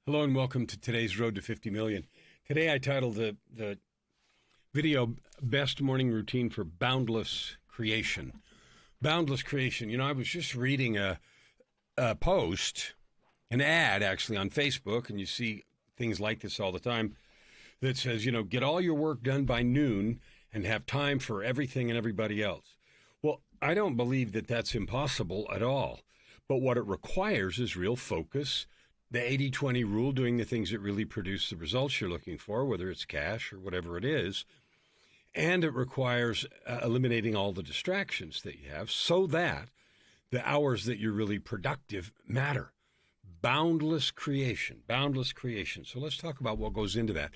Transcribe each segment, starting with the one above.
Hello and welcome to today's Road to 50 Million. Today I titled the video Best Morning Routine for Boundless Creation. Boundless Creation. You know, I was just reading a post, an ad actually on Facebook, and you see things like this all the time that says, get all your work done by noon and have time for everything and everybody else. Well, I don't believe that that's impossible at all. But what it requires is real focus, the 80-20 rule, doing the things that really produce the results you're looking for, whether it's cash or whatever it is. And it requires eliminating all the distractions that you have so that the hours that you're really productive matter. Boundless creation, boundless creation. So let's talk about what goes into that.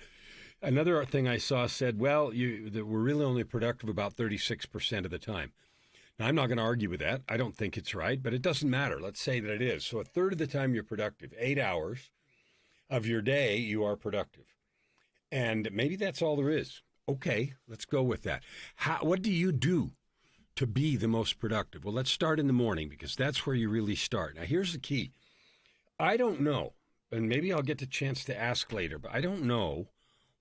Another thing I saw said, that we're really only productive about 36% of the time. Now, I'm not going to argue with that. I don't think it's right, but it doesn't matter. Let's say that it is. So a third of the time you're productive. 8 hours of your day you are productive. And maybe that's all there is. Okay, let's go with that. What do you do to be the most productive? Well, let's start in the morning because that's where you really start. Now, here's the key. I don't know, and maybe I'll get the chance to ask later, but I don't know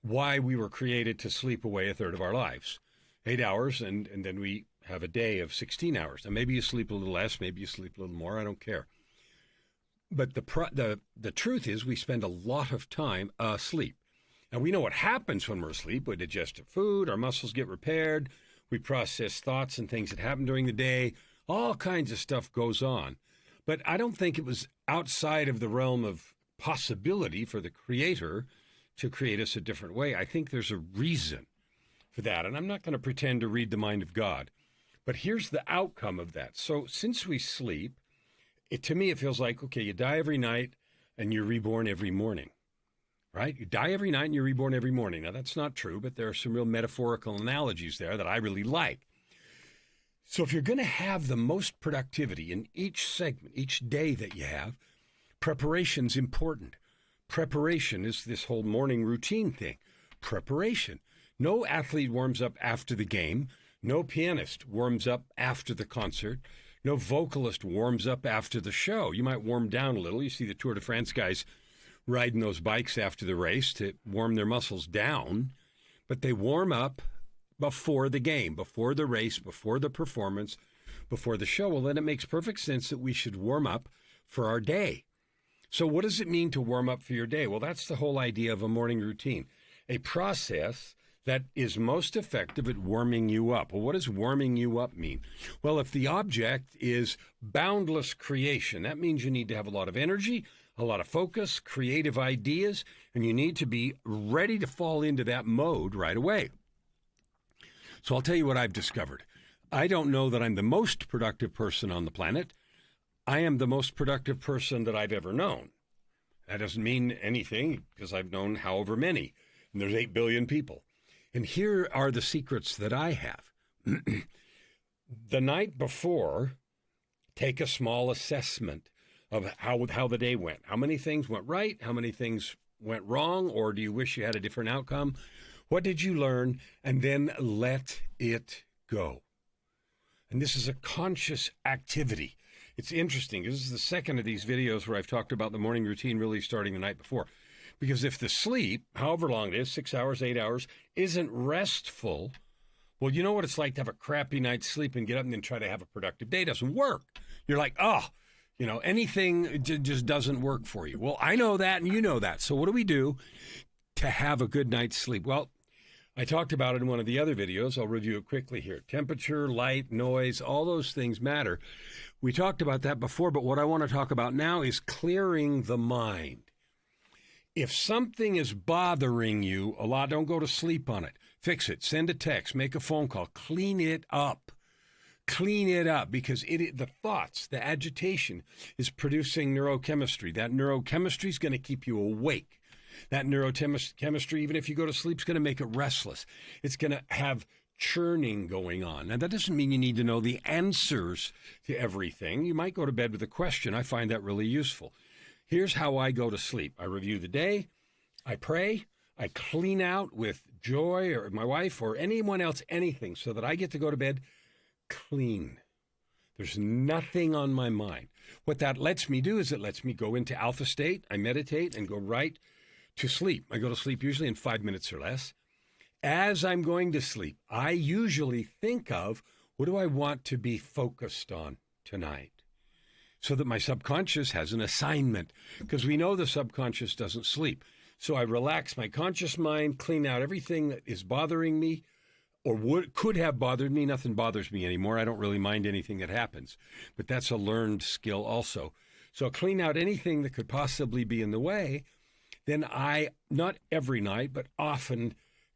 why we were created to sleep away a third of our lives. 8 hours, and then we have a day of 16 hours. Now, maybe you sleep a little less, maybe you sleep a little more. I don't care. But the truth is we spend a lot of time asleep. Now, we know what happens when we're asleep. We digest our food, our muscles get repaired, we process thoughts and things that happen during the day. All kinds of stuff goes on. But I don't think it was outside of the realm of possibility for the Creator to create us a different way. I think there's a reason for that. And I'm not going to pretend to read the mind of God. But here's the outcome of that. So since we sleep, to me it feels like, okay, you die every night and you're reborn every morning, right? You die every night and you're reborn every morning. Now, that's not true, but there are some real metaphorical analogies there that I really like. So if you're going to have the most productivity in each segment, each day that you have, preparation's important. Preparation is this whole morning routine thing. Preparation. No athlete warms up after the game. No pianist warms up after the concert. No vocalist warms up after the show. You might warm down a little. You see the Tour de France guys riding those bikes after the race to warm their muscles down, but they warm up before the game, before the race, before the performance, before the show. Well, then it makes perfect sense that we should warm up for our day. So what does it mean to warm up for your day? Well, that's the whole idea of a morning routine, a process that is most effective at warming you up. Well, what does warming you up mean? Well, if the object is boundless creation, that means you need to have a lot of energy, a lot of focus, creative ideas, and you need to be ready to fall into that mode right away. So I'll tell you what I've discovered. I don't know that I'm the most productive person on the planet. I am the most productive person that I've ever known. That doesn't mean anything because I've known however many, and there's 8 billion people. And here are the secrets that I have. The night before, take a small assessment of how the day went. How many things went right? How many things went wrong? Or do you wish you had a different outcome? What did you learn? And then let it go. And this is a conscious activity. It's interesting. This is the second of these videos where I've talked about the morning routine really starting the night before. Because if the sleep, however long it is, 6 hours, 8 hours, isn't restful, well, you know what it's like to have a crappy night's sleep and get up and then try to have a productive day. It doesn't work. You're like, anything just doesn't work for you. Well, I know that and you know that. So what do we do to have a good night's sleep? Well, I talked about it in one of the other videos. I'll review it quickly here. Temperature, light, noise, all those things matter. We talked about that before, but what I want to talk about now is clearing the mind. If something is bothering you a lot, don't go to sleep on it. Fix it. Send a text. Make a phone call. Clean it up. Clean it up because the thoughts, the agitation is producing neurochemistry. That neurochemistry is going to keep you awake. That neurochemistry, even if you go to sleep, is going to make it restless. It's going to have churning going on. Now, that doesn't mean you need to know the answers to everything. You might go to bed with a question. I find that really useful. Here's how I go to sleep. I review the day, I pray, I clean out with Joy or my wife or anyone else anything so that I get to go to bed clean. There's nothing on my mind. What that lets me do is it lets me go into alpha state. I meditate and go right to sleep. I go to sleep usually in 5 minutes or less. As I'm going to sleep, I usually think of, what do I want to be focused on tonight? So that my subconscious has an assignment, because we know the subconscious doesn't sleep. So I relax my conscious mind, clean out everything that is bothering me or could have bothered me. Nothing bothers me anymore. I don't really mind anything that happens, but that's a learned skill also. So clean out anything that could possibly be in the way. Then I, not every night, but often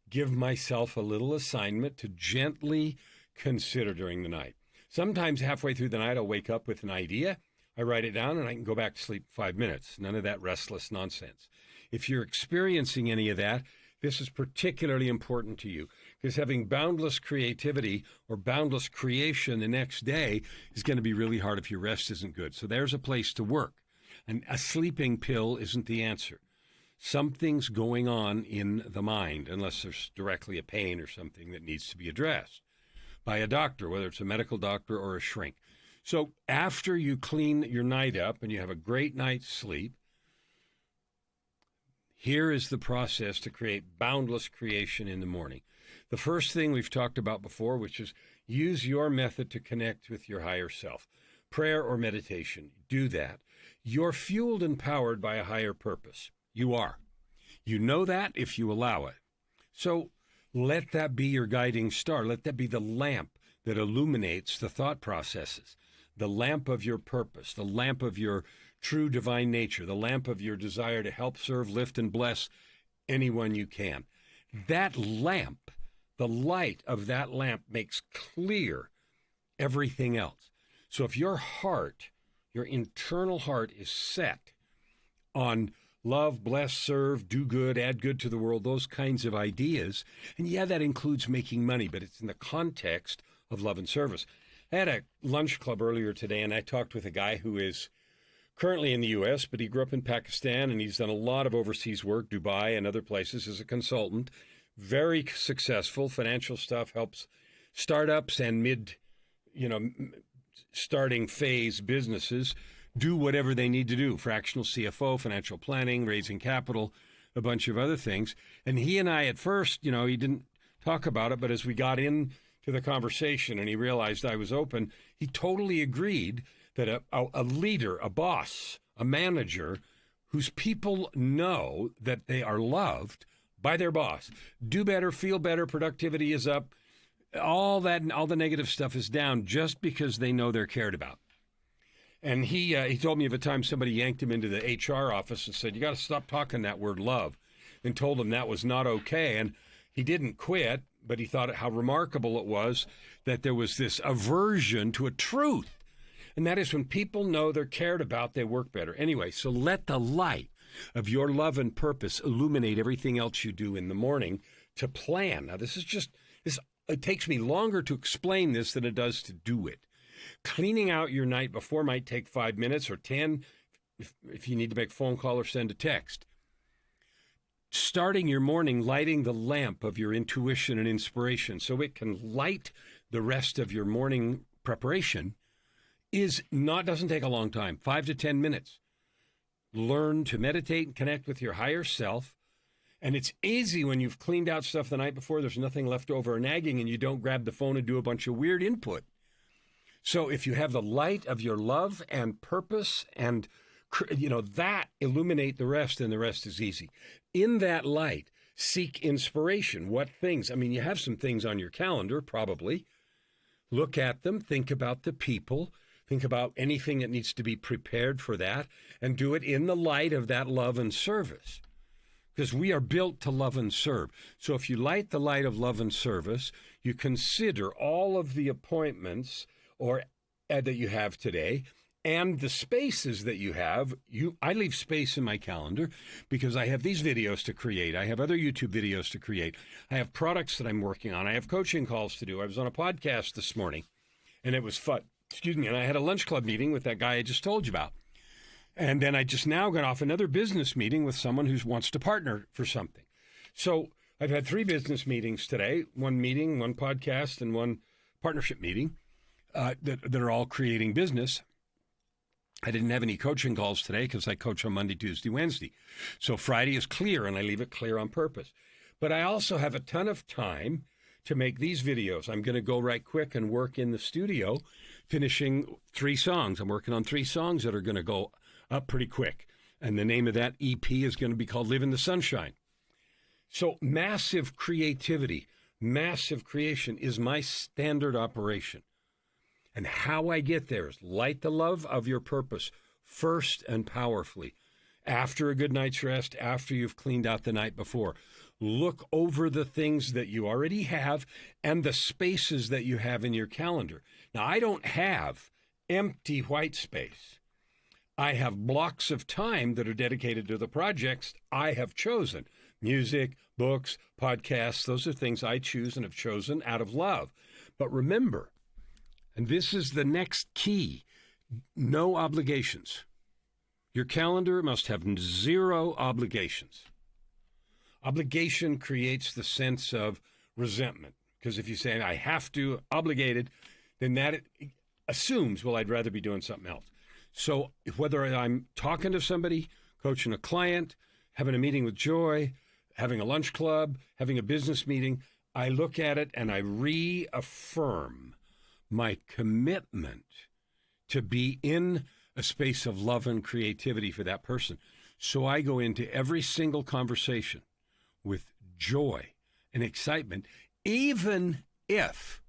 give myself a little assignment to gently consider during the night. Sometimes halfway through the night, I'll wake up with an idea. I write it down and I can go back to sleep 5 minutes. None of that restless nonsense. If you're experiencing any of that, this is particularly important to you, because having boundless creativity or boundless creation the next day is going to be really hard if your rest isn't good. So there's a place to work. And a sleeping pill isn't the answer. Something's going on in the mind, unless there's directly a pain or something that needs to be addressed by a doctor, whether it's a medical doctor or a shrink. So after you clean your night up and you have a great night's sleep, here is the process to create boundless creation in the morning. The first thing we've talked about before, which is use your method to connect with your higher self. Prayer or meditation, do that. You're fueled and powered by a higher purpose. You are. You know that if you allow it. So let that be your guiding star. Let that be the lamp that illuminates the thought processes, the lamp of your purpose, the lamp of your true divine nature, the lamp of your desire to help, serve, lift, and bless anyone you can. That lamp, the light of that lamp makes clear everything else. So if your heart, your internal heart is set on love, bless, serve, do good, add good to the world, those kinds of ideas, and yeah, that includes making money, but it's in the context of love and service. I had a lunch club earlier today, and I talked with a guy who is currently in the U.S., but he grew up in Pakistan, and he's done a lot of overseas work, Dubai and other places as a consultant. Very successful. Financial stuff, helps startups and starting phase businesses do whatever they need to do. Fractional CFO, financial planning, raising capital, a bunch of other things. And he and I at first, he didn't talk about it, but as we got into the conversation and he realized I was open, he totally agreed that a leader, a boss, a manager whose people know that they are loved by their boss, do better, feel better, productivity is up, all the negative stuff is down just because they know they're cared about. And he told me of a time somebody yanked him into the HR office and said, you got to stop talking that word love, and told him that was not okay. And he didn't quit, but he thought how remarkable it was that there was this aversion to a truth. And that is when people know they're cared about, they work better. Anyway, so let the light of your love and purpose illuminate everything else you do in the morning to plan. Now, it takes me longer to explain this than it does to do it. Cleaning out your night before might take 5 minutes or 10 if you need to make a phone call or send a text. Starting your morning, lighting the lamp of your intuition and inspiration so it can light the rest of your morning preparation doesn't take a long time, 5 to 10 minutes. Learn to meditate and connect with your higher self. And it's easy when you've cleaned out stuff the night before, there's nothing left over or nagging, and you don't grab the phone and do a bunch of weird input. So if you have the light of your love and purpose and, that illuminate the rest, and the rest is easy. In that light, seek inspiration. What things? You have some things on your calendar, probably. Look at them. Think about the people. Think about anything that needs to be prepared for that, and do it in the light of that love and service. Because we are built to love and serve. So if you light the light of love and service, you consider all of the appointments that you have today and the spaces that you have. I leave space in my calendar because I have these videos to create. I have other YouTube videos to create. I have products that I'm working on. I have coaching calls to do. I was on a podcast this morning, and it was fun. And I had a lunch club meeting with that guy I just told you about. And then I just now got off another business meeting with someone who wants to partner for something. So I've had 3 business meetings today, one meeting, one podcast, and one partnership meeting. that are all creating business. I didn't have any coaching calls today because I coach on Monday, Tuesday, Wednesday. So Friday is clear, and I leave it clear on purpose. But I also have a ton of time to make these videos. I'm going to go right quick and work in the studio, finishing 3 songs. I'm working on 3 songs that are going to go up pretty quick. And the name of that EP is going to be called Live in the Sunshine. So massive creativity, massive creation is my standard operation. And how I get there is light the love of your purpose first and powerfully. After a good night's rest, after you've cleaned out the night before, look over the things that you already have and the spaces that you have in your calendar. Now, I don't have empty white space. I have blocks of time that are dedicated to the projects I have chosen. Music, books, podcasts, those are things I choose and have chosen out of love. But remember, and this is the next key, no obligations. Your calendar must have 0 obligations. Obligation creates the sense of resentment, because if you say, I have to, obligated, then that assumes, well, I'd rather be doing something else. So whether I'm talking to somebody, coaching a client, having a meeting with Joy, having a lunch club, having a business meeting, I look at it and I reaffirm my commitment to be in a space of love and creativity for that person. So I go into every single conversation with joy and excitement, even if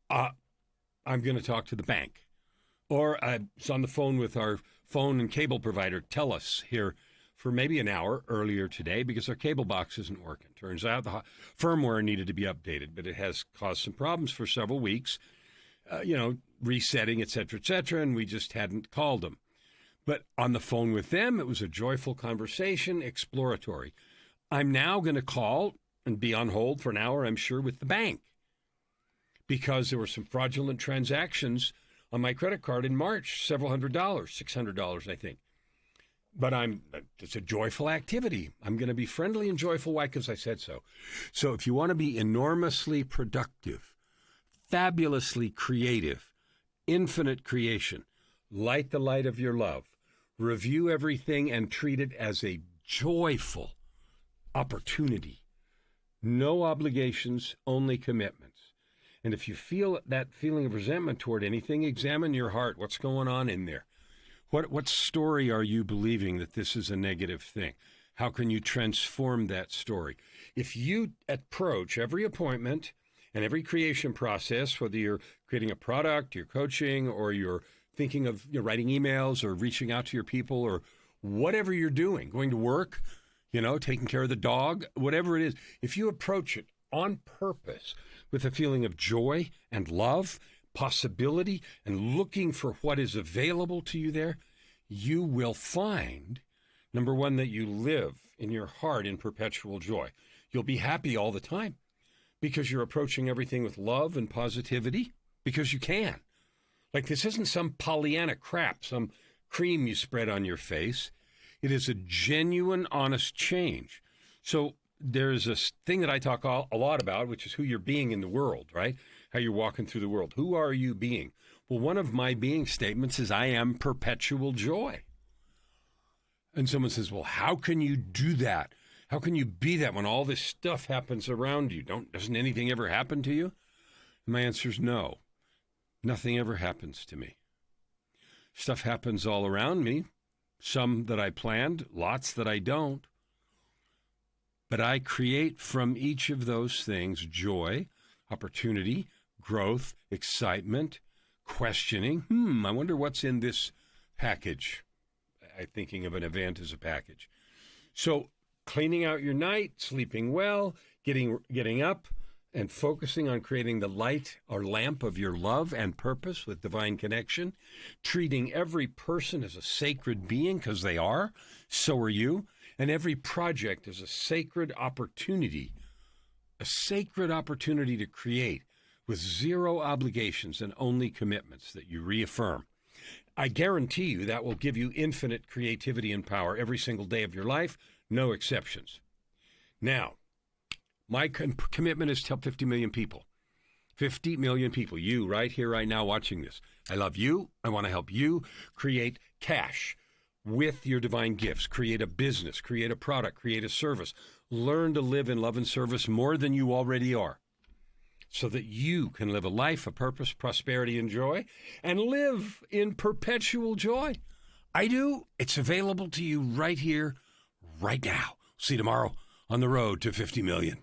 I'm going to talk to the bank, or I was on the phone with our phone and cable provider, TELUS, here for maybe an hour earlier today because our cable box isn't working. Turns out the firmware needed to be updated, but it has caused some problems for several weeks, resetting, et cetera, and we just hadn't called them. But on the phone with them, it was a joyful conversation, exploratory. I'm now going to call and be on hold for an hour, I'm sure, with the bank because there were some fraudulent transactions on my credit card in March, several $100s, $600, I think. But it's a joyful activity. I'm going to be friendly and joyful. Why? Because I said so. So if you want to be enormously productive, fabulously creative, infinite creation, light the light of your love, review everything and treat it as a joyful opportunity. No obligations, only commitments. And if you feel that feeling of resentment toward anything, examine your heart. What's going on in there? What story are you believing that this is a negative thing? How can you transform that story? If you approach every appointment and every creation process, whether you're creating a product, you're coaching, or you're thinking of writing emails or reaching out to your people or whatever you're doing, going to work, taking care of the dog, whatever it is, if you approach it on purpose with a feeling of joy and love, possibility, and looking for what is available to you there, you will find, number one, that you live in your heart in perpetual joy. You'll be happy all the time because you're approaching everything with love and positivity because you can. Like, this isn't some Pollyanna crap, some cream you spread on your face. It is a genuine, honest change. So there's a thing that I talk a lot about, which is who you're being in the world, right? How you're walking through the world. Who are you being? Well, one of my being statements is I am perpetual joy. And someone says, well, how can you do that? How can you be that when all this stuff happens around you? Doesn't anything ever happen to you? And my answer is no. Nothing ever happens to me. Stuff happens all around me. Some that I planned, lots that I don't. But I create from each of those things joy, opportunity, growth, excitement, questioning. I wonder what's in this package. I'm thinking of an event as a package. So cleaning out your night, sleeping well, getting up, and focusing on creating the light or lamp of your love and purpose with divine connection, treating every person as a sacred being because they are, so are you, and every project is a sacred opportunity to create with 0 obligations and only commitments that you reaffirm. I guarantee you that will give you infinite creativity and power every single day of your life, no exceptions. Now, my commitment is to help 50 million people. 50 million people, you right here, right now watching this. I love you. I want to help you create cash with your divine gifts. Create a business, create a product, create a service. Learn to live in love and service more than you already are, so that you can live a life of purpose, prosperity, and joy, and live in perpetual joy. I do. It's available to you right here, right now. See you tomorrow on the road to 50 million.